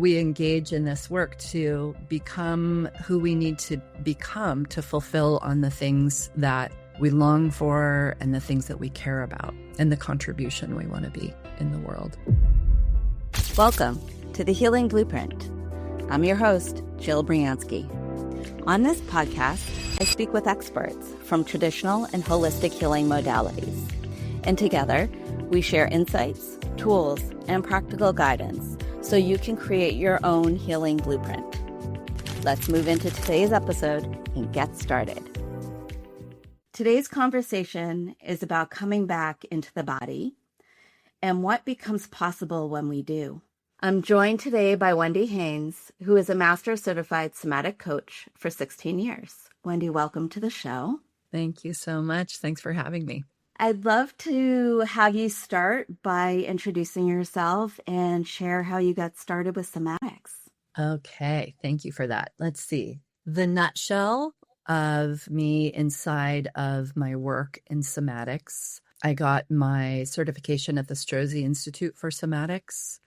We engage in this work to become who we need to become to fulfill on the things that we long for and the things that we care about and the contribution we want to be in the world. Welcome to The Healing Blueprint. I'm your host, Jill Briansky. On this podcast, I speak with experts from traditional and holistic healing modalities. And together, we share insights, tools, and practical guidance so you can create your own healing blueprint. Let's move into today's episode and get started. Today's conversation is about coming back into the body and what becomes possible when we do. I'm joined today by Wendy Haines, who is a Master Certified Somatic Coach for 16 years. Wendy, welcome to the show. Thank you so much. Thanks for having me. I'd love to have you start by introducing yourself and share how you got started with somatics. Okay, thank you for that. Let's see. The nutshell of me inside of my work in somatics. I got my certification at the Strozzi Institute for Somatics,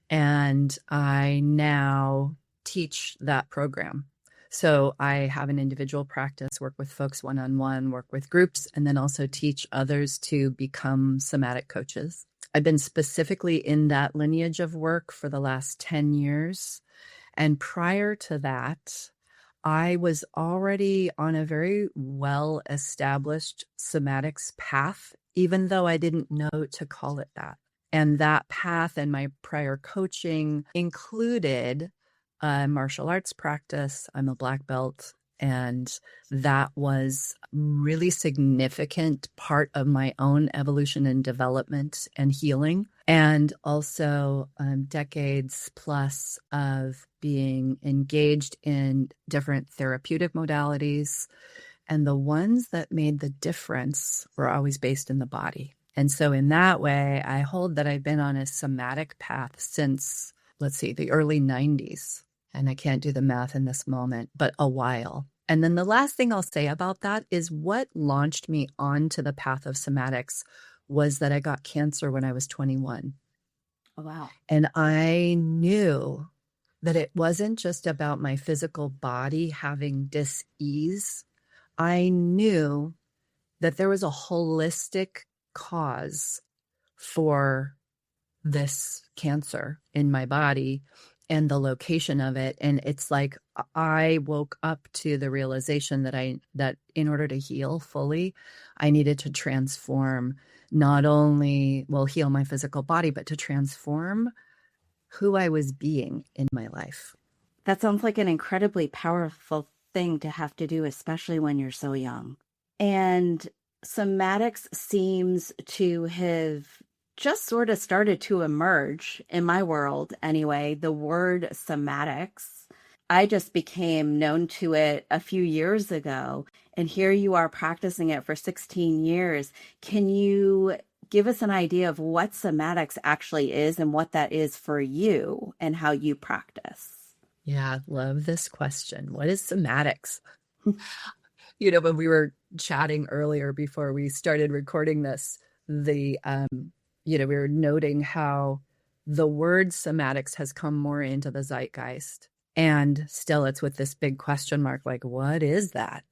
and I now teach that program. So I have an individual practice, work with folks one-on-one, work with groups, and then also teach others to become somatic coaches. I've been specifically in that lineage of work for the last 10 years. And prior to that, I was already on a very well-established somatics path, even though I didn't know to call it that. And that path and my prior coaching included martial arts practice. I'm a black belt, and that was really significant part of my own evolution and development and healing. And also decades plus of being engaged in different therapeutic modalities. And the ones that made the difference were always based in the body. And so in that way, I hold that I've been on a somatic path since, the early 90s. And I can't do the math in this moment, but a while. And then the last thing I'll say about that is what launched me onto the path of somatics was that I got cancer when I was 21. Oh, wow. And I knew that it wasn't just about my physical body having dis-ease. I knew that there was a holistic cause for this cancer in my body and the location of it. And it's like I woke up to the realization that in order to heal fully, I needed to transform, not only heal my physical body, but to transform who I was being in my life. That sounds like an incredibly powerful thing to have to do, especially when you're so young. And somatics seems to have just sort of started to emerge in my world anyway. The word somatics, I just became known to it a few years ago, and here you are practicing it for 16 years. Can you give us an idea of what somatics actually is and what that is for you and how you practice? Yeah, love this question. What is somatics? When we were chatting earlier before we started recording this, we were noting how the word somatics has come more into the zeitgeist. And still it's with this big question mark, like, what is that?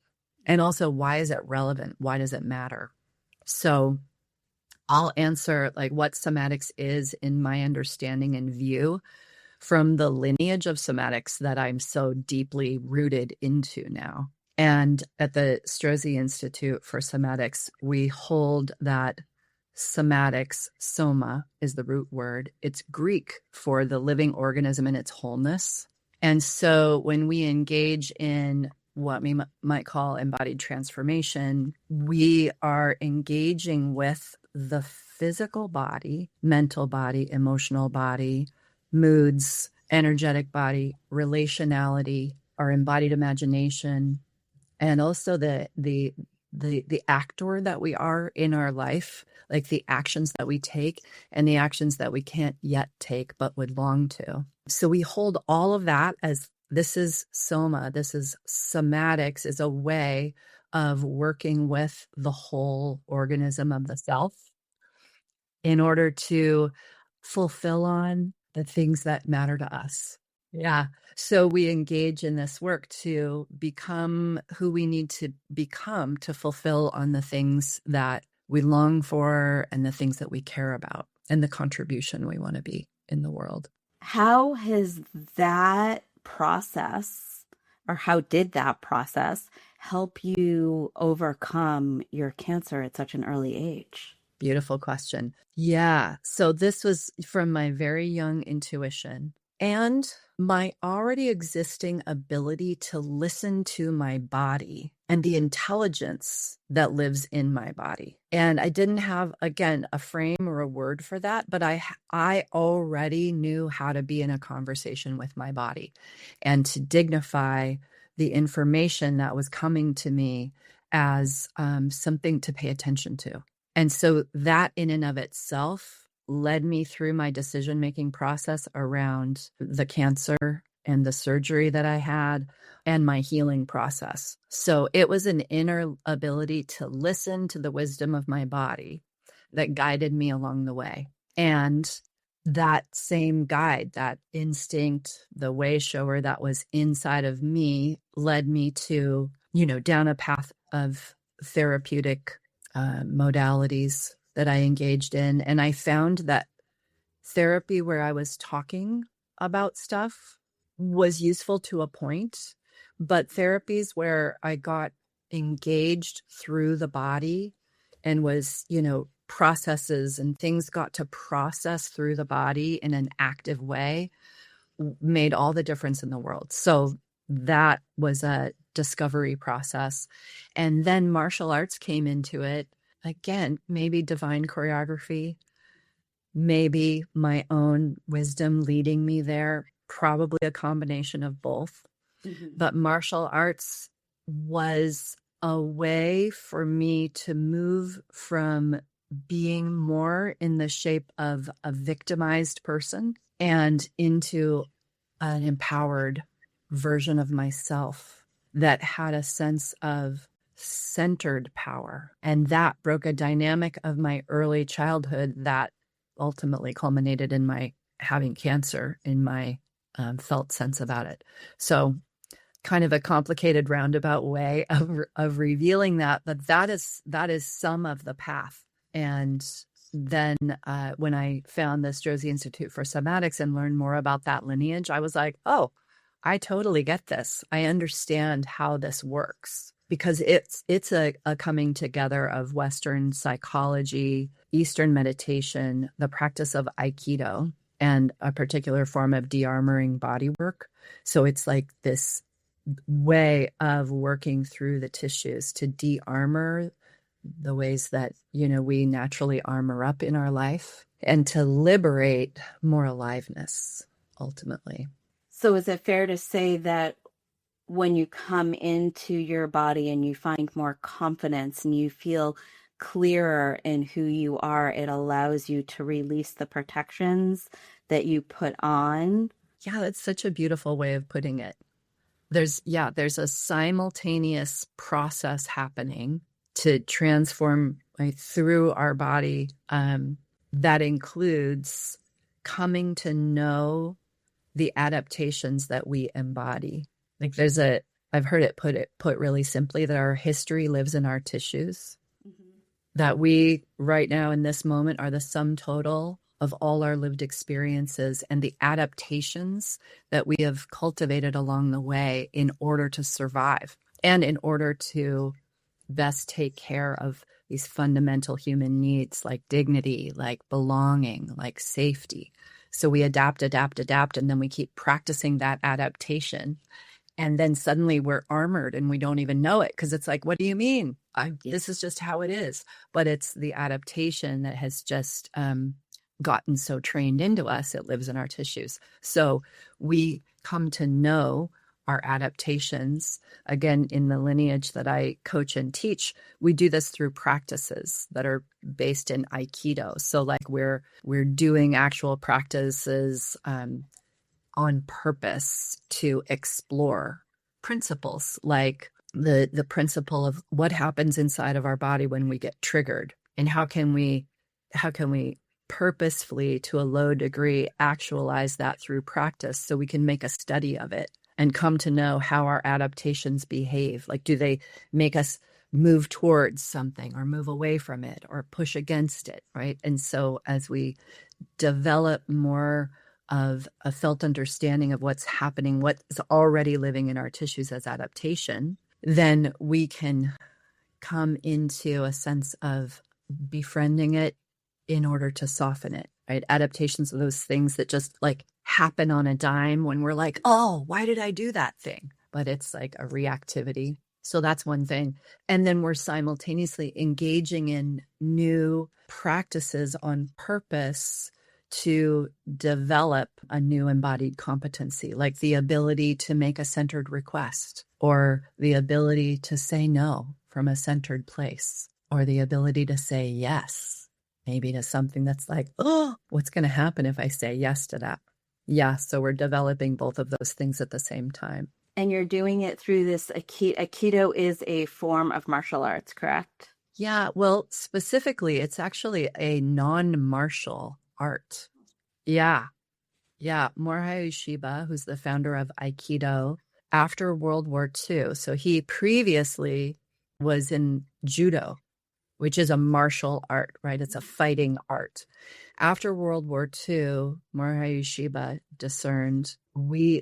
And also, why is it relevant? Why does it matter? So I'll answer what somatics is in my understanding and view from the lineage of somatics that I'm so deeply rooted into now. And at the Strozzi Institute for Somatics, we hold that somatics, soma is the root word. It's Greek for the living organism in its wholeness. And so when we engage in what we might call embodied transformation, we are engaging with the physical body, mental body, emotional body, moods, energetic body, relationality, our embodied imagination, and also the actor that we are in our life, like the actions that we take and the actions that we can't yet take but would long to. So we hold all of that as this is soma, this is somatics, is a way of working with the whole organism of the self in order to fulfill on the things that matter to us. Yeah. So we engage in this work to become who we need to become to fulfill on the things that we long for and the things that we care about and the contribution we want to be in the world. How has that process, or how did that process help you overcome your cancer at such an early age? Beautiful question. Yeah. So this was from my very young intuition and my already existing ability to listen to my body and the intelligence that lives in my body. And I didn't have, again, a frame or a word for that, but I already knew how to be in a conversation with my body and to dignify the information that was coming to me as something to pay attention to. And so that in and of itself led me through my decision-making process around the cancer and the surgery that I had and my healing process. So it was an inner ability to listen to the wisdom of my body that guided me along the way. And that same guide, that instinct, the way shower that was inside of me led me to, down a path of therapeutic modalities that I engaged in. And I found that therapy where I was talking about stuff was useful to a point, but therapies where I got engaged through the body and was, processes and things got to process through the body in an active way made all the difference in the world. So that was a discovery process. And then martial arts came into it. Again, maybe divine choreography, maybe my own wisdom leading me there, probably a combination of both. Mm-hmm. But martial arts was a way for me to move from being more in the shape of a victimized person and into an empowered version of myself that had a sense of centered power. And that broke a dynamic of my early childhood that ultimately culminated in my having cancer, in my felt sense about it. So kind of a complicated roundabout way of revealing that, but that is some of the path. And then when I found this Josie Institute for Somatics and learned more about that lineage, I was like, oh, I totally get this. I understand how this works because it's a coming together of Western psychology, Eastern meditation, the practice of Aikido, and a particular form of de-armoring body work. So it's like this way of working through the tissues to de-armor the ways that, we naturally armor up in our life and to liberate more aliveness, ultimately. So is it fair to say that when you come into your body and you find more confidence and you feel clearer in who you are, it allows you to release the protections that you put on? Yeah, that's such a beautiful way of putting it. There's a simultaneous process happening to transform through our body that includes coming to know the adaptations that we embody. Like I've heard it put really simply that our history lives in our tissues, mm-hmm. that we right now in this moment are the sum total of all our lived experiences and the adaptations that we have cultivated along the way in order to survive and in order to best take care of these fundamental human needs like dignity, like belonging, like safety. So we adapt, and then we keep practicing that adaptation. And then suddenly we're armored and we don't even know it because it's like, what do you mean? This is just how it is. But it's the adaptation that has just gotten so trained into us, it lives in our tissues. So we come to know our adaptations. Again, in the lineage that I coach and teach, we do this through practices that are based in Aikido. So like we're doing actual practices on purpose to explore principles like the principle of what happens inside of our body when we get triggered and how can we purposefully, to a low degree, actualize that through practice so we can make a study of it and come to know how our adaptations behave. Like, do they make us move towards something or move away from it or push against it, right? And so as we develop more of a felt understanding of what's happening, what is already living in our tissues as adaptation, then we can come into a sense of befriending it in order to soften it, right? Adaptations are those things that just like happen on a dime when we're like, oh, why did I do that thing? But it's like a reactivity. So that's one thing. And then we're simultaneously engaging in new practices on purpose to develop a new embodied competency, like the ability to make a centered request, or the ability to say no from a centered place, or the ability to say yes, maybe to something that's like, oh, what's going to happen if I say yes to that? Yeah, so we're developing both of those things at the same time. And you're doing it through this Aikido is a form of martial arts, correct? Yeah, well, specifically, it's actually a non-martial art. Yeah. Morihei Ueshiba, who's the founder of Aikido, after World War II. So he previously was in judo, which is a martial art, right? It's a fighting art. After World War II, Morihei Ueshiba discerned,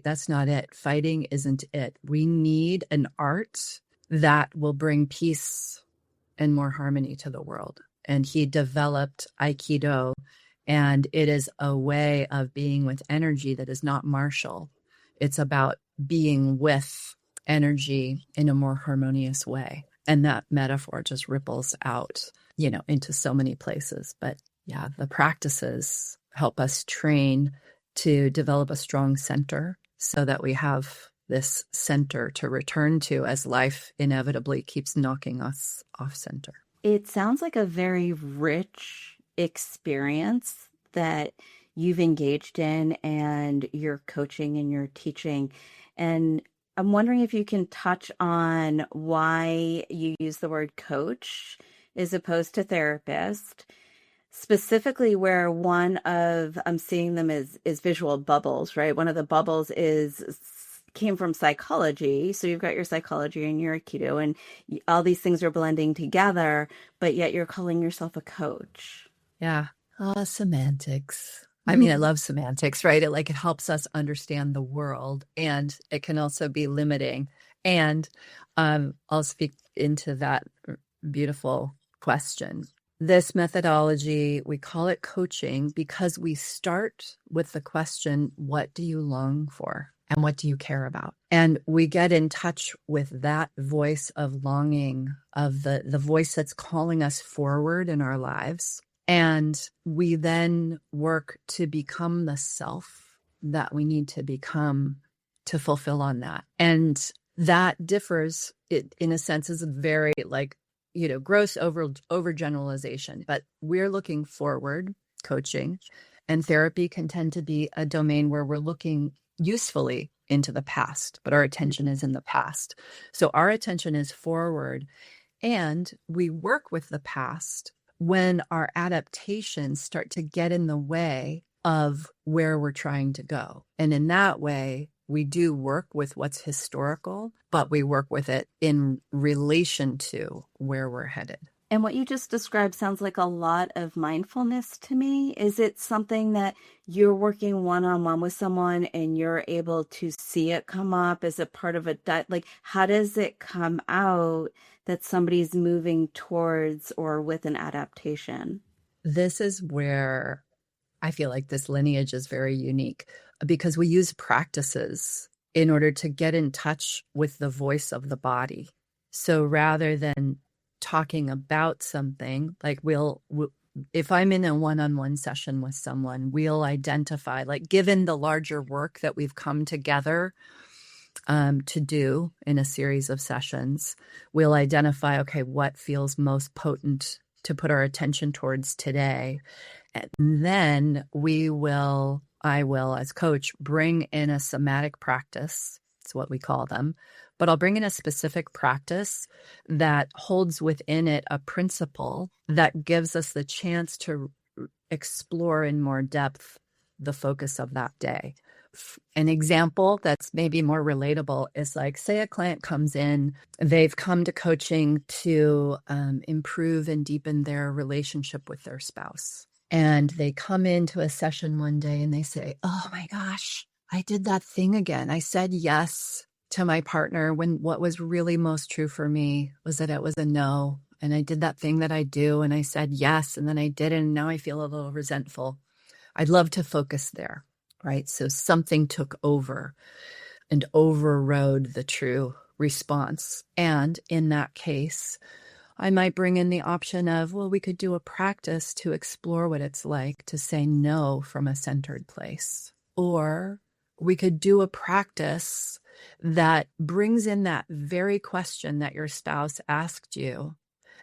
that's not it. Fighting isn't it. We need an art that will bring peace and more harmony to the world. And he developed Aikido, and it is a way of being with energy that is not martial. It's about being with energy in a more harmonious way. And that metaphor just ripples out, into so many places. But yeah, the practices help us train to develop a strong center so that we have this center to return to as life inevitably keeps knocking us off center. It sounds like a very rich experience that you've engaged in, and you're coaching and you're teaching. And I'm wondering if you can touch on why you use the word coach as opposed to therapist, specifically where one of, I'm seeing them as visual bubbles, right? One of the bubbles came from psychology. So you've got your psychology and your Aikido, and all these things are blending together, but yet you're calling yourself a coach. Yeah. Semantics. I mean, I love semantics, right? It helps us understand the world, and it can also be limiting. And I'll speak into that beautiful question. This methodology, we call it coaching because we start with the question, what do you long for? And what do you care about? And we get in touch with that voice of longing, of the voice that's calling us forward in our lives. And we then work to become the self that we need to become to fulfill on that. And that differs, it in a sense is very gross overgeneralization, but we're looking forward, coaching, and therapy can tend to be a domain where we're looking usefully into the past, but our attention is in the past. So our attention is forward, and we work with the past when our adaptations start to get in the way of where we're trying to go. And in that way, we do work with what's historical, but we work with it in relation to where we're headed. And what you just described sounds like a lot of mindfulness to me. Is it something that you're working one-on-one with someone and you're able to see it come up as a part of how does it come out that somebody's moving towards or with an adaptation? This is where I feel like this lineage is very unique because we use practices in order to get in touch with the voice of the body. So rather than talking about something, like if I'm in a one-on-one session with someone, we'll identify, given the larger work that we've come together to do in a series of sessions, we'll identify, okay, what feels most potent to put our attention towards today. And then I will, as coach, bring in a somatic practice. It's what we call them. But I'll bring in a specific practice that holds within it a principle that gives us the chance to explore in more depth the focus of that day. An example that's maybe more relatable is like, say a client comes in, they've come to coaching to improve and deepen their relationship with their spouse. And they come into a session one day and they say, oh my gosh, I did that thing again. I said yes to my partner when what was really most true for me was that it was a no. And I did that thing that I do and I said yes, and then I didn't, and now I feel a little resentful. I'd love to focus there, right? So something took over and overrode the true response. And in that case, I might bring in the option of, well, we could do a practice to explore what it's like to say no from a centered place. Or we could do a practice that brings in that very question that your spouse asked you,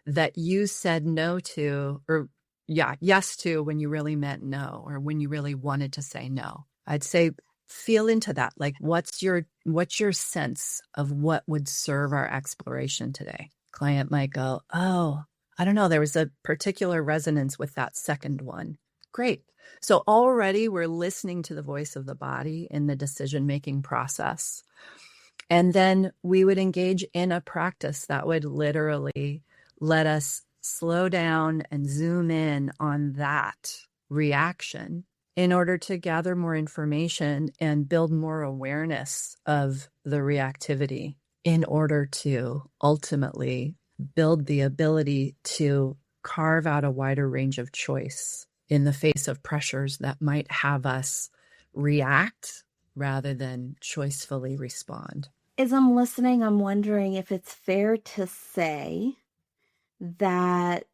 that you said no to, or yes to when you really meant no, or when you really wanted to say no. I'd say feel into that. Like, what's your sense of what would serve our exploration today? Client might go, oh, I don't know. There was a particular resonance with that second one. Great. So already we're listening to the voice of the body in the decision-making process. And then we would engage in a practice that would literally let us slow down and zoom in on that reaction in order to gather more information and build more awareness of the reactivity, in order to ultimately build the ability to carve out a wider range of choice in the face of pressures that might have us react rather than choicefully respond. As I'm listening, I'm wondering if it's fair to say that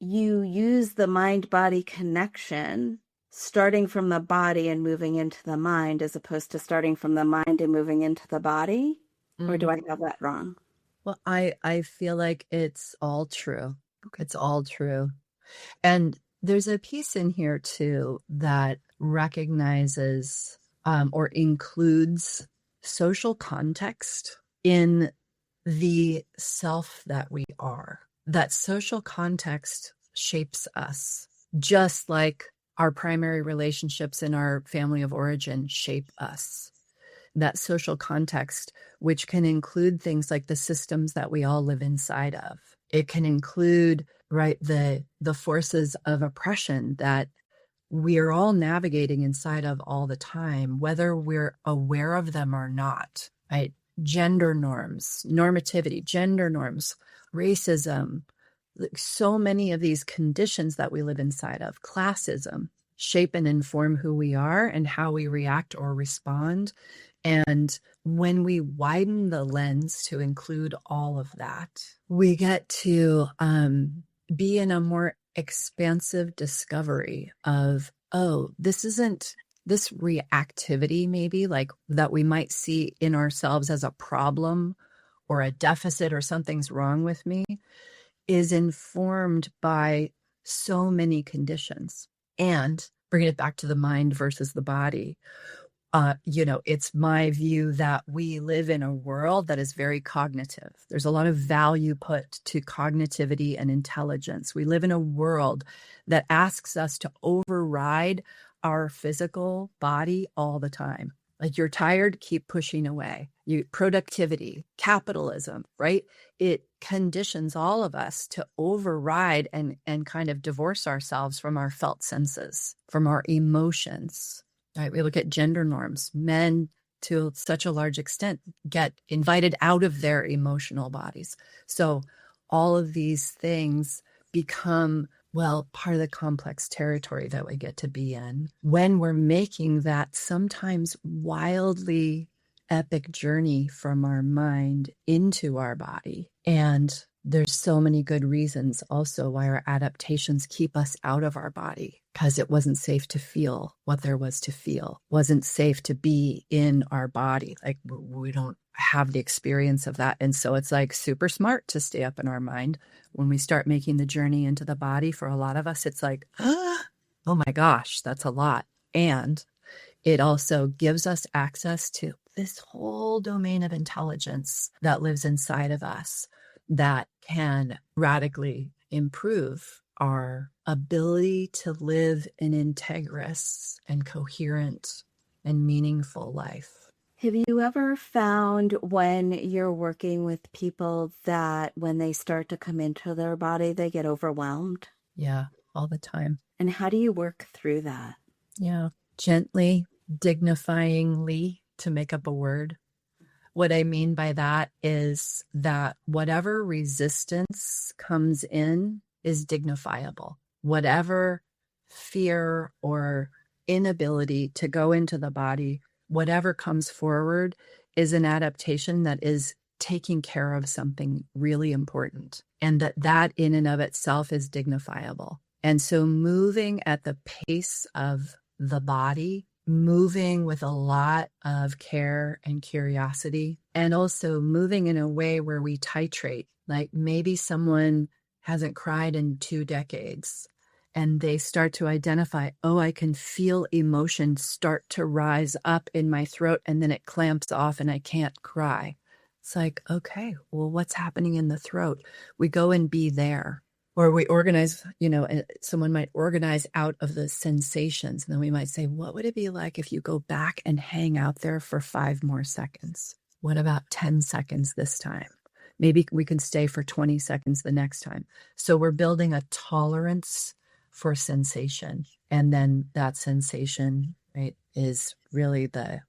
you use the mind-body connection starting from the body and moving into the mind, as opposed to starting from the mind and moving into the body? Or do I have that wrong? Well, I feel like it's all true. It's all true. And there's a piece in here too that recognizes or includes social context in the self that we are. That social context shapes us, just like our primary relationships in our family of origin shape us. That social context, which can include things like the systems that we all live inside of. It can include, right, the forces of oppression that we're all navigating inside of all the time, whether we're aware of them or not, right? Gender norms, normativity, gender norms, racism, so many of these conditions that we live inside of, classism, shape and inform who we are and how we react or respond. And when we widen the lens to include all of that, we get to be in a more expansive discovery of, oh, this isn't this reactivity, maybe like that we might see in ourselves as a problem or a deficit or something's wrong with me, is informed by so many conditions. And bringing it back to the mind versus the body, it's my view that we live in a world that is very cognitive. There's a lot of value put to cognitivity and intelligence. We live in a world that asks us to override our physical body all the time. Like, you're tired, keep pushing away. Productivity, capitalism, right? It conditions all of us to override and kind of divorce ourselves from our felt senses, from our emotions. Right, we look at gender norms. Men, to such a large extent, get invited out of their emotional bodies. So all of these things become, well, part of the complex territory that we get to be in when we're making that sometimes wildly epic journey from our mind into our body. And there's so many good reasons also why our adaptations keep us out of our body, because it wasn't safe to feel what there was to feel, wasn't safe to be in our body. Like, we don't have the experience of that. And so it's like super smart to stay up in our mind. When we start making the journey into the body, for a lot of us, it's like, oh my gosh, that's a lot. And it also gives us access to this whole domain of intelligence that lives inside of us that can radically improve our ability to live an integrous and coherent and meaningful life. Have you ever found when you're working with people that when they start to come into their body, they get overwhelmed? Yeah, all the time. And how do you work through that? Yeah, gently, dignifyingly, to make up a word. What I mean by that is that whatever resistance comes in is dignifiable. Whatever fear or inability to go into the body, whatever comes forward is an adaptation that is taking care of something really important. And that in and of itself is dignifiable. And so moving at the pace of the body, moving with a lot of care and curiosity, and also moving in a way where we titrate. Like maybe someone hasn't cried in 2 decades and they start to identify, oh, I can feel emotion start to rise up in my throat and then it clamps off and I can't cry. It's like, okay, well, what's happening in the throat? We go and be there. Or we organize, someone might organize out of the sensations. And then we might say, what would it be like if you go back and hang out there for 5 more seconds? What about 10 seconds this time? Maybe we can stay for 20 seconds the next time. So we're building a tolerance for sensation. And then that sensation, right, is really the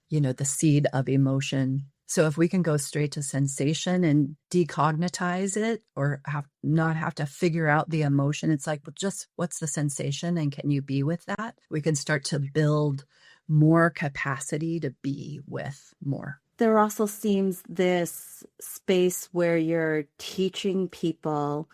seed of emotion. So if we can go straight to sensation and decognitize it or not have to figure out the emotion, it's like, well, just what's the sensation and can you be with that? We can start to build more capacity to be with more. There also seems this space where you're teaching people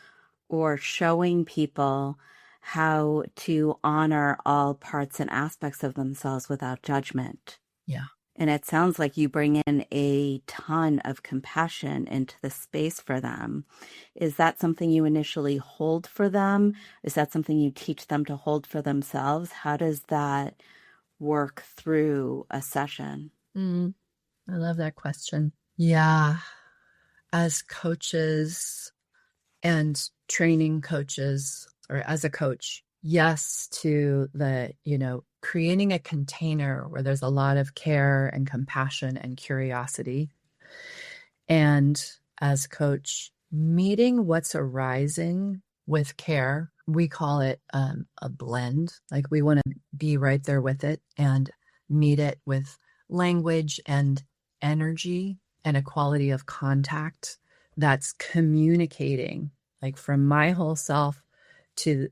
or showing people how to honor all parts and aspects of themselves without judgment. Yeah. And it sounds like you bring in a ton of compassion into the space for them. Is that something you initially hold for them? Is that something you teach them to hold for themselves? How does that work through a session? I love that question. Yeah. As coaches and training coaches, or as a coach, yes to the, creating a container where there's a lot of care and compassion and curiosity. And as coach, meeting what's arising with care, we call it a blend. Like we want to be right there with it and meet it with language and energy and a quality of contact that's communicating, like from my whole self to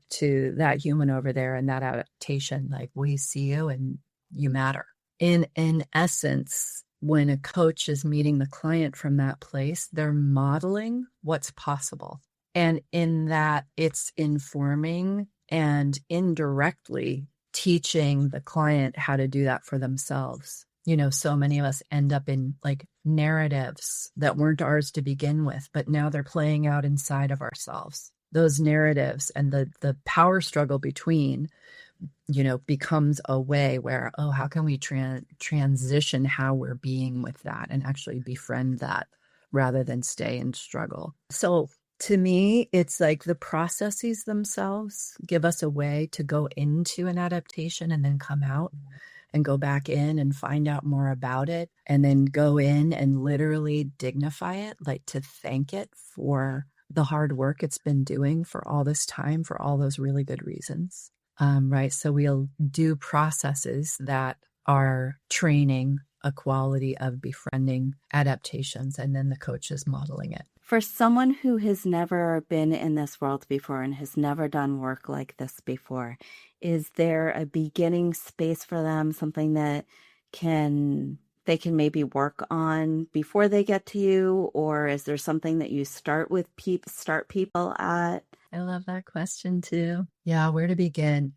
that human over there and that adaptation, like we see you and you matter. In essence, when a coach is meeting the client from that place, they're modeling what's possible. And in that, it's informing and indirectly teaching the client how to do that for themselves. So many of us end up in like narratives that weren't ours to begin with, but now they're playing out inside of ourselves. Those narratives and the power struggle between, becomes a way where, oh, how can we transition how we're being with that and actually befriend that rather than stay and struggle. So to me, it's like the processes themselves give us a way to go into an adaptation and then come out and go back in and find out more about it and then go in and literally dignify it, like to thank it for the hard work it's been doing for all this time, for all those really good reasons. Right. So we'll do processes that are training a quality of befriending adaptations, and then the coach is modeling it. For someone who has never been in this world before and has never done work like this before, is there a beginning space for them, something that they can maybe work on before they get to you? Or is there something that you start people at? I love that question too. Yeah, where to begin?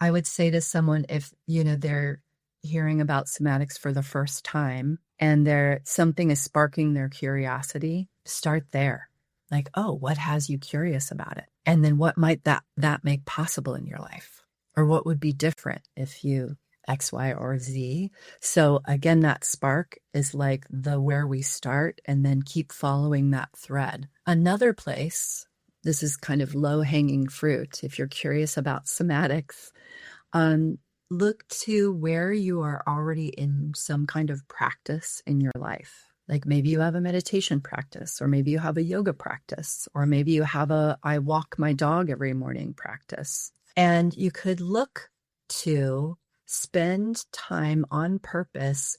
I would say to someone, if they're hearing about somatics for the first time and something is sparking their curiosity, start there. Like, oh, what has you curious about it? And then what might that make possible in your life? Or what would be different if you X, Y, or Z? So again, that spark is like where we start and then keep following that thread. Another place this is kind of low-hanging fruit. If you're curious about somatics, look to where you are already in some kind of practice in your life. Like maybe you have a meditation practice, or maybe you have a yoga practice, or maybe you have a I walk my dog every morning practice. And you could look to spend time on purpose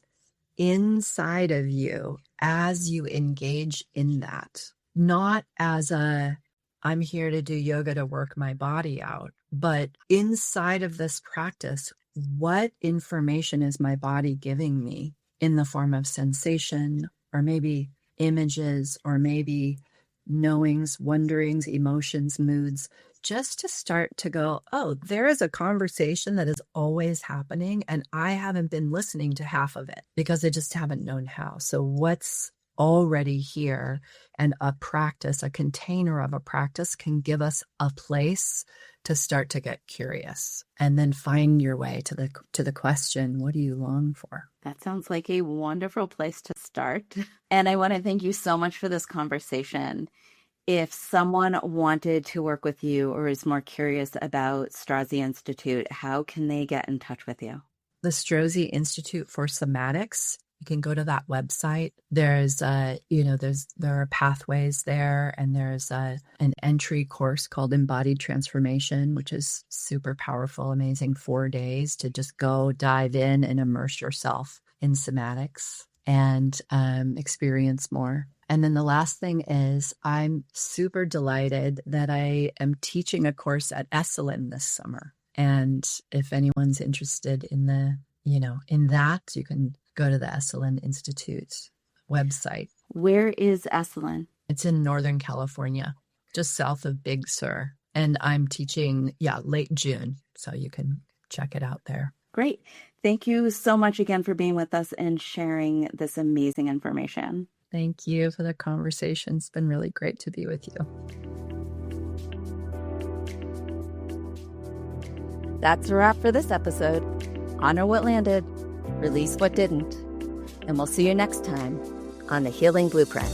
inside of you as you engage in that. Not as a, I'm here to do yoga to work my body out, but inside of this practice, what information is my body giving me in the form of sensation, or maybe images, or maybe knowings, wonderings, emotions, moods, just to start to go, oh, there is a conversation that is always happening, and I haven't been listening to half of it because I just haven't known how. So what's already here, and a practice, a container of a practice, can give us a place to start to get curious, and then find your way to the question, what do you long for? That sounds like a wonderful place to start. And I want to thank you so much for this conversation. If someone wanted to work with you or is more curious about Strozzi Institute, how can they get in touch with you? The Strozzi Institute for Somatics. You can go to that website. There's, there are pathways there, and there's an entry course called Embodied Transformation, which is super powerful, amazing 4 days to just go dive in and immerse yourself in somatics and experience more. And then the last thing is, I'm super delighted that I am teaching a course at Esalen this summer. And if anyone's interested in in that, you can go to the Esalen Institute website. Where is Esalen? It's in Northern California, just south of Big Sur. And I'm teaching, late June. So you can check it out there. Great. Thank you so much again for being with us and sharing this amazing information. Thank you for the conversation. It's been really great to be with you. That's a wrap for this episode. Honor what landed, release what didn't. And we'll see you next time on The Healing Blueprint.